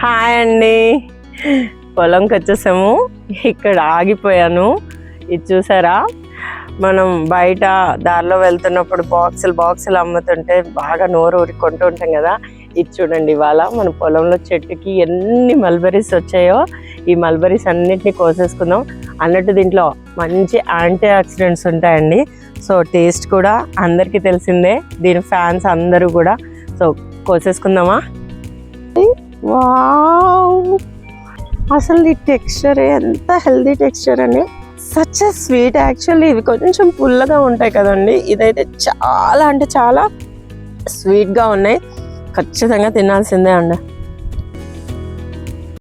Hi అండి, పొలంకి వచ్చేసాము. ఇక్కడ ఆగిపోయాను. ఇది చూసారా, మనం బయట దారిలో వెళ్తున్నప్పుడు బాక్సులు అమ్ముతుంటే బాగా నోరు ఊరుకుంటూ ఉంటాం కదా. ఇది చూడండి, ఇవాళ మన పొలంలో చెట్టుకి ఎన్ని మల్బెరీస్ వచ్చాయో ఈ మల్బెరీస్ అన్నిటిని కోసేసుకుందాం. అన్నట్టు దీంట్లో మంచి యాంటీ ఆక్సిడెంట్స్ ఉంటాయండి. సో టేస్ట్ కూడా అందరికీ తెలిసిందే, దీని ఫ్యాన్స్ అందరూ కూడా. సో కోసేసుకుందామా. వావ్, అసలు ఈ టెక్స్చర్ ఎంత హెల్దీ టెక్స్చర్ అండి. Such a sweet. యాక్చువల్లీ ఇవి కొంచెం పుల్లగా ఉంటాయి కదండి, ఇదైతే చాలా అంటే చాలా స్వీట్గా ఉన్నాయి. ఖచ్చితంగా తినాల్సిందే అండి.